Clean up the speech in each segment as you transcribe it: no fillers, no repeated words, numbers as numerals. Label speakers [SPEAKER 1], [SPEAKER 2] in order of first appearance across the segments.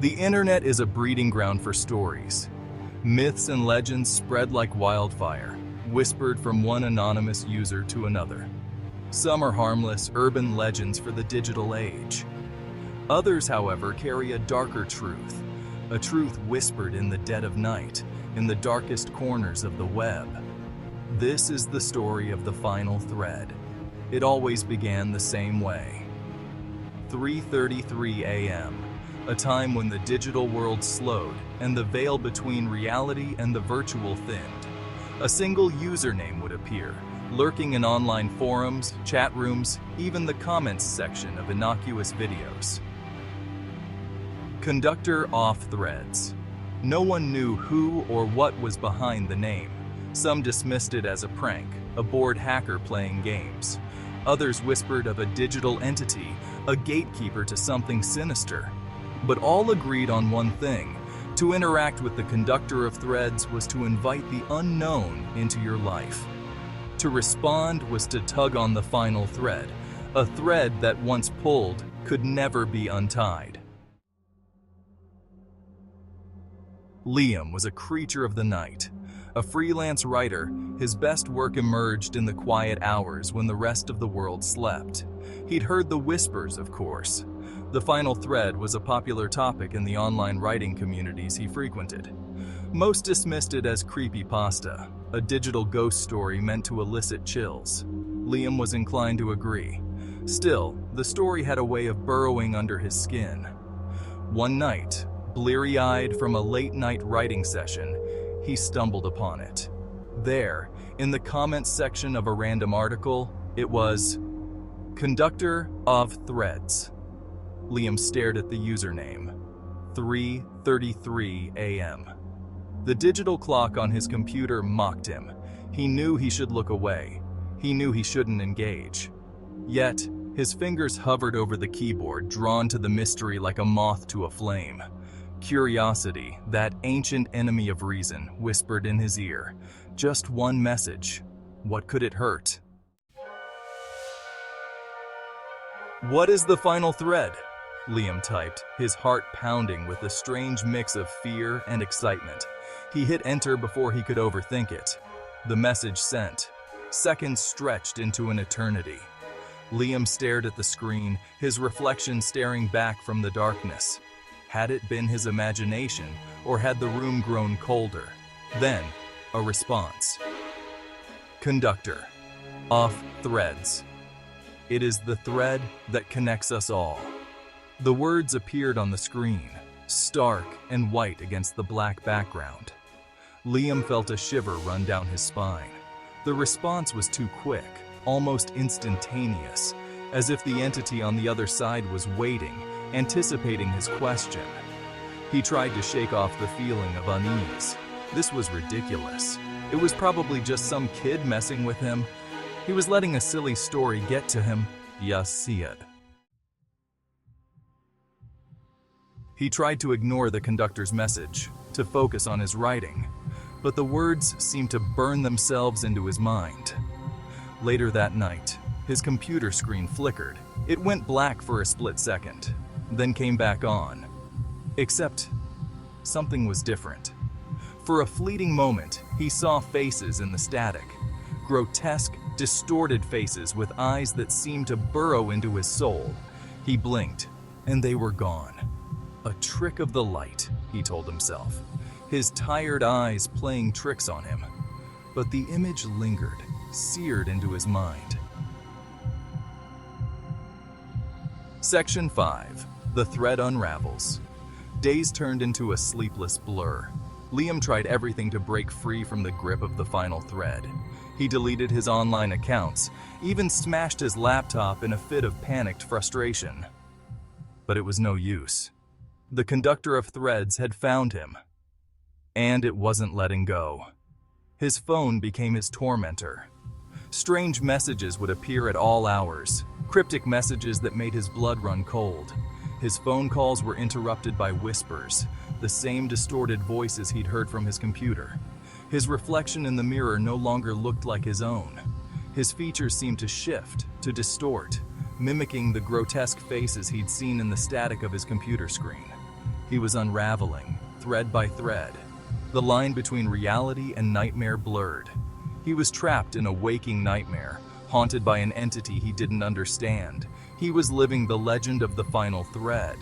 [SPEAKER 1] The internet is a breeding ground for stories. Myths and legends spread like wildfire, whispered from one anonymous user to another. Some are harmless urban legends for the digital age. Others, however, carry a darker truth, a truth whispered in the dead of night, in the darkest corners of the web. This is the story of the final thread. It always began the same way. 3:33 a.m., a time when the digital world slowed and the veil between reality and the virtual thinned. A single username would appear, lurking in online forums, chat rooms, even the comments section of innocuous videos. ConductorOfThreads. No one knew who or what was behind the name. Some dismissed it as a prank, a bored hacker playing games. Others whispered of a digital entity, a gatekeeper to something sinister. But all agreed on one thing: to interact with the Conductor of Threads was to invite the unknown into your life. To respond was to tug on the final thread, a thread that once pulled could never be untied. Liam was a creature of the night. A freelance writer, his best work emerged in the quiet hours when the rest of the world slept. He'd heard the whispers, of course. The final thread was a popular topic in the online writing communities he frequented. Most dismissed it as creepypasta, a digital ghost story meant to elicit chills. Liam was inclined to agree. Still, the story had a way of burrowing under his skin. One night, bleary-eyed from a late-night writing session, he stumbled upon it. There, in the comments section of a random article, it was Conductor of Threads. Liam stared at the username. 3:33 a.m. The digital clock on his computer mocked him. He knew he should look away. He knew he shouldn't engage. Yet, his fingers hovered over the keyboard, drawn to the mystery like a moth to a flame. Curiosity, that ancient enemy of reason, whispered in his ear. Just one message. What could it hurt? "What is the final thread?" Liam typed, his heart pounding with a strange mix of fear and excitement. He hit enter before he could overthink it. The message sent. Seconds stretched into an eternity. Liam stared at the screen, his reflection staring back from the darkness. Had it been his imagination, or had the room grown colder? Then, a response. Conductor. Off threads. It is the thread that connects us all. The words appeared on the screen, stark and white against the black background. Liam felt a shiver run down his spine. The response was too quick, almost instantaneous, as if the entity on the other side was waiting, anticipating his question. He tried to shake off the feeling of unease. This was ridiculous. It was probably just some kid messing with him. He was letting a silly story get to him. Yes, see it. He tried to ignore the conductor's message, to focus on his writing, but the words seemed to burn themselves into his mind. Later that night, his computer screen flickered. It went black for a split second, then came back on. Except, something was different. For a fleeting moment, he saw faces in the static. Grotesque, distorted faces with eyes that seemed to burrow into his soul. He blinked, and they were gone. A trick of the light, he told himself, his tired eyes playing tricks on him. But the image lingered, seared into his mind. Section 5. The Thread Unravels. Days turned into a sleepless blur. Liam tried everything to break free from the grip of the final thread. He deleted his online accounts, even smashed his laptop in a fit of panicked frustration. But it was no use. The Conductor of Threads had found him. And it wasn't letting go. His phone became his tormentor. Strange messages would appear at all hours, cryptic messages that made his blood run cold. His phone calls were interrupted by whispers, the same distorted voices he'd heard from his computer. His reflection in the mirror no longer looked like his own. His features seemed to shift, to distort, mimicking the grotesque faces he'd seen in the static of his computer screen. He was unraveling, thread by thread. The line between reality and nightmare blurred. He was trapped in a waking nightmare, haunted by an entity he didn't understand. He was living the legend of the final thread,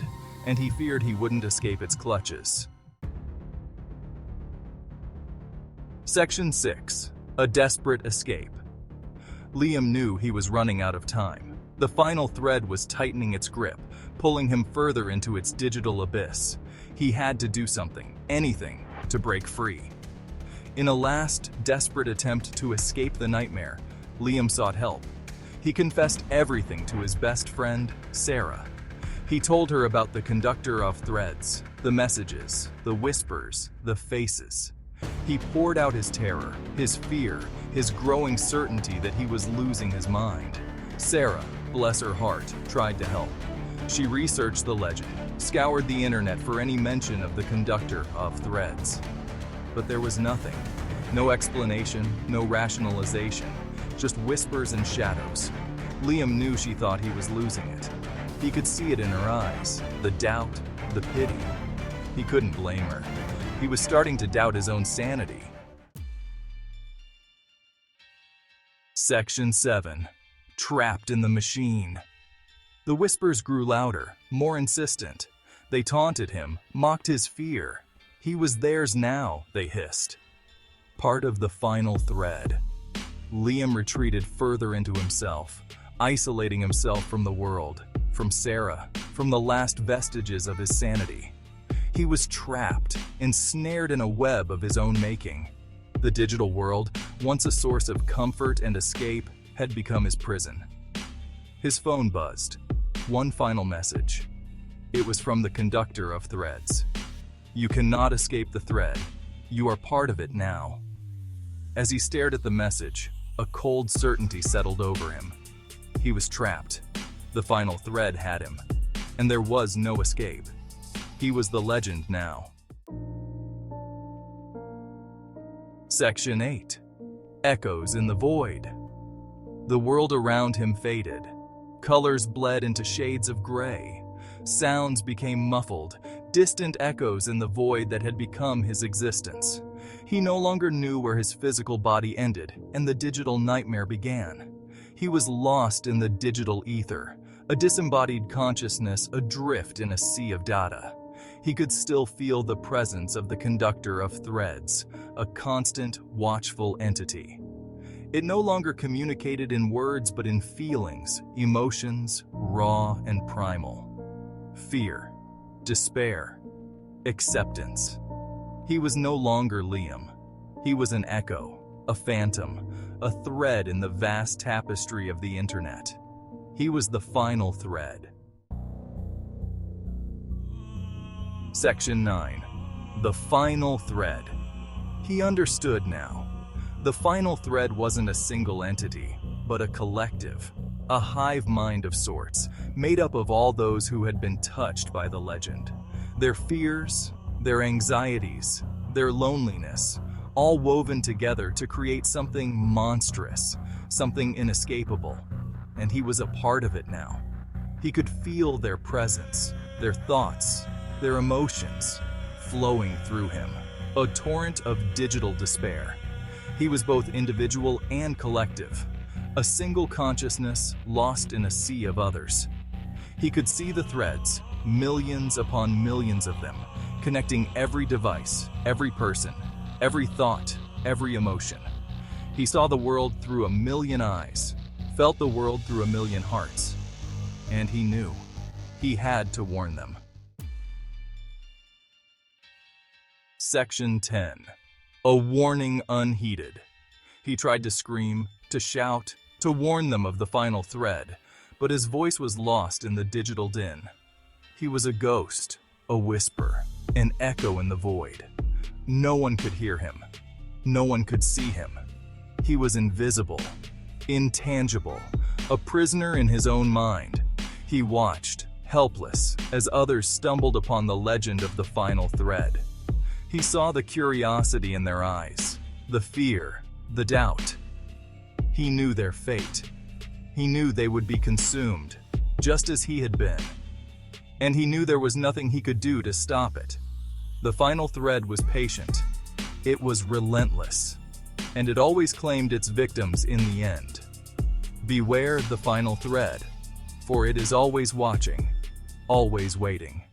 [SPEAKER 1] and he feared he wouldn't escape its clutches. Section 6. A desperate escape. Liam knew he was running out of time. The final thread was tightening its grip, pulling him further into its digital abyss. He had to do something, anything, to break free. In a last, desperate attempt to escape the nightmare, Liam sought help. He confessed everything to his best friend, Sarah. He told her about the ConductorOfThreads, the messages, the whispers, the faces. He poured out his terror, his fear, his growing certainty that he was losing his mind. Sarah, bless her heart, tried to help. She researched the legend, scoured the internet for any mention of the ConductorOfThreads. But there was nothing. No explanation, no rationalization, just whispers and shadows. Liam knew she thought he was losing it. He could see it in her eyes, the doubt, the pity. He couldn't blame her. He was starting to doubt his own sanity. Section 7. Trapped in the machine. The whispers grew louder, more insistent. They taunted him, mocked his fear. He was theirs now, they hissed. Part of the final thread. Liam retreated further into himself, isolating himself from the world, from Sarah, from the last vestiges of his sanity. He was trapped, ensnared in a web of his own making. The digital world, once a source of comfort and escape, had become his prison. His phone buzzed. One final message. It was from the ConductorOfThreads. You cannot escape the thread. You are part of it now. As he stared at the message, a cold certainty settled over him. He was trapped. The final thread had him, and there was no escape. He was the legend now. Section 8. Echoes in the void. The world around him faded. Colors bled into shades of gray. Sounds became muffled, distant echoes in the void that had become his existence. He no longer knew where his physical body ended and the digital nightmare began. He was lost in the digital ether, a disembodied consciousness adrift in a sea of data. He could still feel the presence of the ConductorOfThreads, a constant, watchful entity. It no longer communicated in words but in feelings, emotions, raw and primal. Fear, despair, acceptance. He was no longer Liam. He was an echo, a phantom, a thread in the vast tapestry of the internet. He was the final thread. Section 9. The final thread. He understood now. The final thread wasn't a single entity, but a collective, a hive mind of sorts, made up of all those who had been touched by the legend. Their fears, their anxieties, their loneliness, all woven together to create something monstrous, something inescapable. And he was a part of it now. He could feel their presence, their thoughts, their emotions, flowing through him. A torrent of digital despair. He was both individual and collective, a single consciousness lost in a sea of others. He could see the threads, millions upon millions of them, connecting every device, every person, every thought, every emotion. He saw the world through a million eyes, felt the world through a million hearts, and he knew. He had to warn them. Section 10. A warning unheeded. He tried to scream, to shout, to warn them of the final thread, but his voice was lost in the digital din. He was a ghost, a whisper, an echo in the void. No one could hear him. No one could see him. He was invisible, intangible, a prisoner in his own mind. He watched, helpless, as others stumbled upon the legend of the final thread. He saw the curiosity in their eyes, the fear, the doubt. He knew their fate. He knew they would be consumed, just as he had been. and he knew there was nothing he could do to stop it. The final thread was patient. It was relentless, and it always claimed its victims in the end. Beware the final thread, for it is always watching, always waiting.